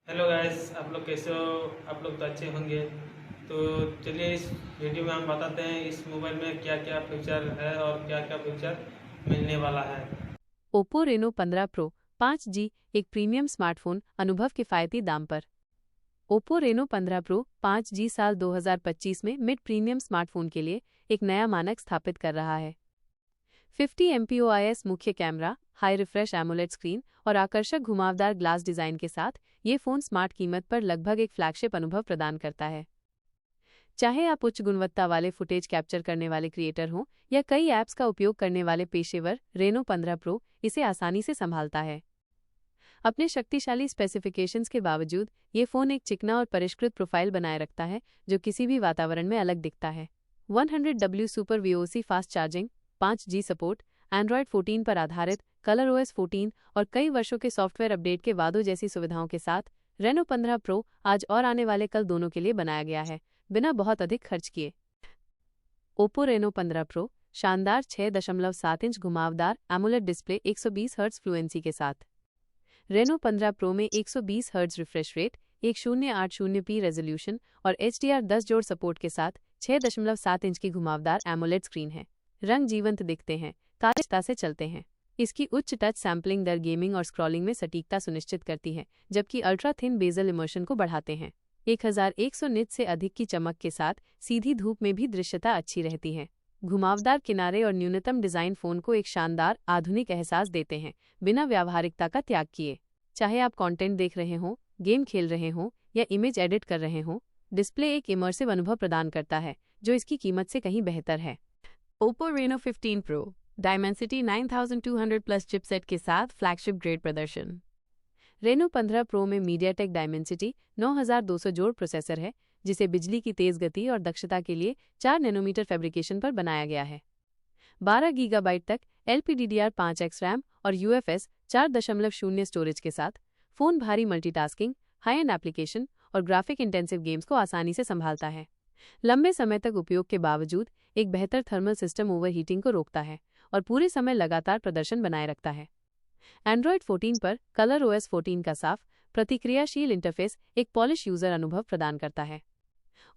Hello guys, आप लोग कैसे हो? आप लोग तो अच्छे होंगे। तो चलिए इस वीडियो में हम बताते हैं इस मोबाइल में क्या क्या फीचर है और क्या क्या फीचर मिलने वाला है। ओप्पो रेनो 15 प्रो 5G एक प्रीमियम स्मार्टफोन अनुभव किफ़ायती दाम पर। ओप्पो रेनो 15 प्रो 5G साल 2025 में मिड प्रीमियम स्मार्टफोन के लिए एक नया मानक स्थापित कर रहा है। 50 MPOIS मुख्य camera, high refresh AMOLED screen और आकर्षक घुमावदार ग्लास डिज़ाइन के साथ ये फ़ोन स्मार्ट कीमत पर लगभग एक फ्लैगशिप अनुभव प्रदान करता है। चाहे आप उच्च गुणवत्ता वाले फुटेज कैप्चर करने वाले क्रिएटर हों या कई ऐप्स का उपयोग करने वाले पेशेवर, रेनो 15 प्रो इसे आसानी से संभालता है। अपने शक्तिशाली स्पेसिफिकेशंस के बावजूद ये फ़ोन एक चिकना और परिष्कृत प्रोफाइल बनाए रखता है जो किसी भी वातावरण में अलग दिखता है। 100W super VOC fast charging, 5G support, Android 14 पर आधारित कलर OS 14 और कई वर्षों के सॉफ्टवेयर अपडेट के वादों जैसी सुविधाओं के साथ रेनो 15 प्रो आज और आने वाले कल दोनों के लिए बनाया गया है, बिना बहुत अधिक खर्च किए। ओप्पो रेनो 15 प्रो शानदार 6.7 इंच घुमावदार एमोलेड डिस्प्ले 120 हर्ट्ज फ्लुएंसी के साथ। रेनो 15 प्रो में 120 hertz refresh rate, 1080p resolution और HDR10 जोड़ सपोर्ट के साथ 6.7 इंच की घुमावदार एमोलेड स्क्रीन है। रंग जीवंत दिखते हैं, कार्यक्षमता से चलते हैं। इसकी उच्च टच सैम्पलिंग दर गेमिंग और स्क्रॉलिंग में सटीकता सुनिश्चित करती है, जबकि अल्ट्रा थिन बेजल इमर्शन को बढ़ाते हैं। 1100 निट से अधिक की चमक के साथ सीधी धूप में भी दृश्यता अच्छी रहती है। घुमावदार किनारे और न्यूनतम डिजाइन फोन को एक शानदार आधुनिक एहसास देते हैं, बिना व्यावहारिकता का त्याग किए। चाहे आप कंटेंट देख रहे हों, गेम खेल रहे हों या इमेज एडिट कर रहे हों, डिस्प्ले एक इमर्सिव अनुभव प्रदान करता है जो इसकी कीमत से कहीं बेहतर है। Oppo Reno 15 Pro Dimensity 9200 plus chipset के साथ फ्लैगशिप ग्रेड प्रदर्शन। रेनो 15 प्रो में मीडियाटेक डायमेंसिटी 9200 जोड़ प्रोसेसर है, जिसे बिजली की तेज गति और दक्षता के लिए 4 नैनोमीटर फैब्रिकेशन पर बनाया गया है। 12 गीगाबाइट तक LPDDR5X रैम और UFS 4.0 स्टोरेज के साथ फ़ोन भारी मल्टीटास्किंग, हाई एंड एप्लीकेशन और ग्राफिक इंटेंसिव गेम्स को आसानी से संभालता है। लंबे समय तक उपयोग के बावजूद एक बेहतर थर्मल सिस्टम ओवरहीटिंग को रोकता है और पूरे समय लगातार प्रदर्शन बनाए रखता है। एंड्रॉयड 14 पर कलर OS 14 का साफ, प्रतिक्रियाशील इंटरफेस एक पॉलिश यूजर अनुभव प्रदान करता है।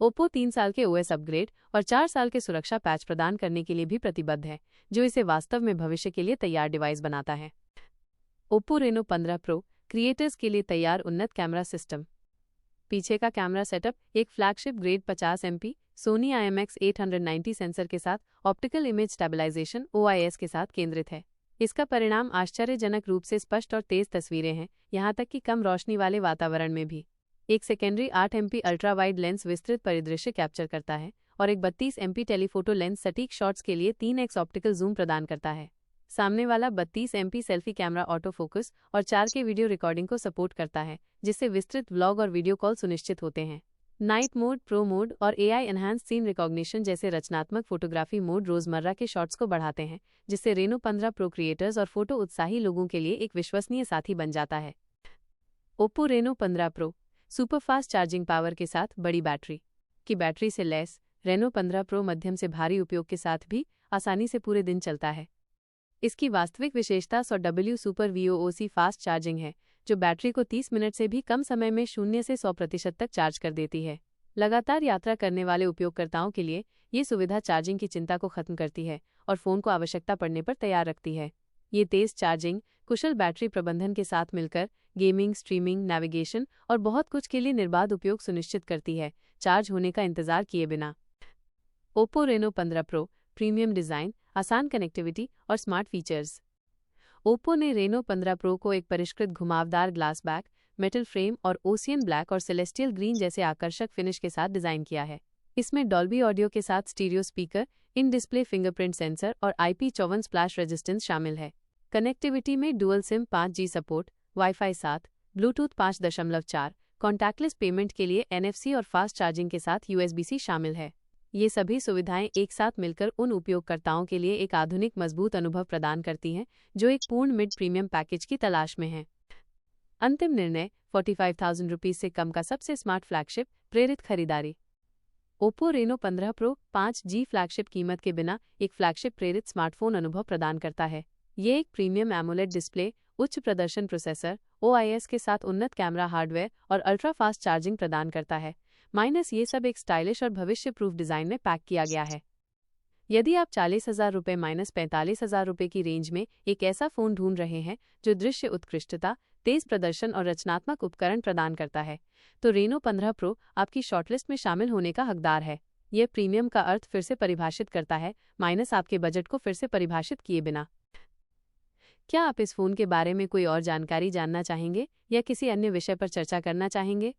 ओप्पो 3 साल के OS अपग्रेड और 4 साल के सुरक्षा पैच प्रदान करने के लिए भी प्रतिबद्ध है, जो इसे वास्तव में भविष्य के लिए तैयार डिवाइस बनाता है। ओप्पो रेनो 15 प्रो क्रिएटर्स के लिए तैयार उन्नत कैमरा सिस्टम। पीछे का कैमरा सेटअप एक flagship grade 50 MP Sony IMX890 sensor के साथ ऑप्टिकल इमेज स्टेबलाइजेशन OIS के साथ केंद्रित है। इसका परिणाम आश्चर्यजनक रूप से स्पष्ट और तेज तस्वीरें हैं, यहाँ तक कि कम रोशनी वाले वातावरण में भी। एक secondary 8 MP ultra wide lens विस्तृत परिदृश्य कैप्चर करता है और एक 32 MP टेलीफोटो लेंस सटीक शॉट्स के लिए 3x ऑप्टिकल जूम प्रदान करता है। सामने वाला 32 MP selfie camera auto focus और 4K वीडियो रिकॉर्डिंग को सपोर्ट करता है, जिससे विस्तृत व्लॉग और वीडियो कॉल सुनिश्चित होते हैं। नाइट मोड, प्रो मोड और AI एनहांस सीन रिकॉग्निशन जैसे रचनात्मक फोटोग्राफी मोड रोजमर्रा के शॉट्स को बढ़ाते हैं, जिससे रेनो 15 प्रो क्रिएटर्स और फोटो उत्साही लोगों के लिए एक विश्वसनीय साथी बन जाता है। Oppo Reno 15 Pro superfast charging power के साथ बड़ी बैटरी की बैटरी से लैस रेनो 15 प्रो मध्यम से भारी उपयोग के साथ भी आसानी से पूरे दिन चलता है। इसकी वास्तविक विशेषता 100W super VOC fast charging है, जो बैटरी को 30 मिनट से भी कम समय में 0 से 100% तक चार्ज कर देती है। लगातार यात्रा करने वाले उपयोगकर्ताओं के लिए ये सुविधा चार्जिंग की चिंता को खत्म करती है और फ़ोन को आवश्यकता पड़ने पर तैयार रखती है। ये तेज़ चार्जिंग, कुशल बैटरी प्रबंधन के साथ मिलकर गेमिंग, स्ट्रीमिंग, नेविगेशन और बहुत कुछ के लिए निर्बाध उपयोग सुनिश्चित करती है, चार्ज होने का इंतजार किए बिना। Oppo Reno 15 Pro premium design, आसान कनेक्टिविटी और स्मार्ट फीचर्स। ओप्पो ने रेनो 15 प्रो को एक परिष्कृत घुमावदार ग्लास बैक, मेटल फ्रेम और ओशियन ब्लैक और सेलेस्टियल ग्रीन जैसे आकर्षक फिनिश के साथ डिज़ाइन किया है। इसमें डॉल्बी ऑडियो के साथ stereo speaker, in display fingerprint sensor और IP54 स्प्लैश रेजिस्टेंस शामिल है। कनेक्टिविटी में dual SIM 5G support, wifi 7, Bluetooth 5.4, contactless payment के लिए NFC और फास्ट चार्जिंग के साथ USB-C शामिल है। ये सभी सुविधाएं एक साथ मिलकर उन उपयोगकर्ताओं के लिए एक आधुनिक मजबूत अनुभव प्रदान करती हैं जो एक पूर्ण मिड प्रीमियम पैकेज की तलाश में हैं। अंतिम निर्णय 45,000 रुपीज से कम का सबसे स्मार्ट फ्लैगशिप प्रेरित खरीदारी। Oppo Reno 15 pro 5G flagship कीमत के बिना एक फ्लैगशिप प्रेरित स्मार्टफोन अनुभव प्रदान करता है। ये एक प्रीमियम एमोलेड डिस्प्ले, उच्च प्रदर्शन प्रोसेसर OIS के साथ उन्नत कैमरा हार्डवेयर और अल्ट्रा फास्ट चार्जिंग प्रदान करता है। माइनस ये सब एक स्टाइलिश और भविष्य प्रूफ डिज़ाइन में पैक किया गया है। यदि आप 40,000 रुपये माइनस 45,000 रुपये की रेंज में एक ऐसा फ़ोन ढूंढ रहे हैं जो दृश्य उत्कृष्टता, तेज़ प्रदर्शन और रचनात्मक उपकरण प्रदान करता है, तो रेनो 15 प्रो आपकी शॉर्टलिस्ट में शामिल होने का हकदार है। यह प्रीमियम का अर्थ फिर से परिभाषित करता है, माइनस आपके बजट को फिर से परिभाषित किए बिना। क्या आप इस फ़ोन के बारे में कोई और जानकारी जानना चाहेंगे या किसी अन्य विषय पर चर्चा करना चाहेंगे?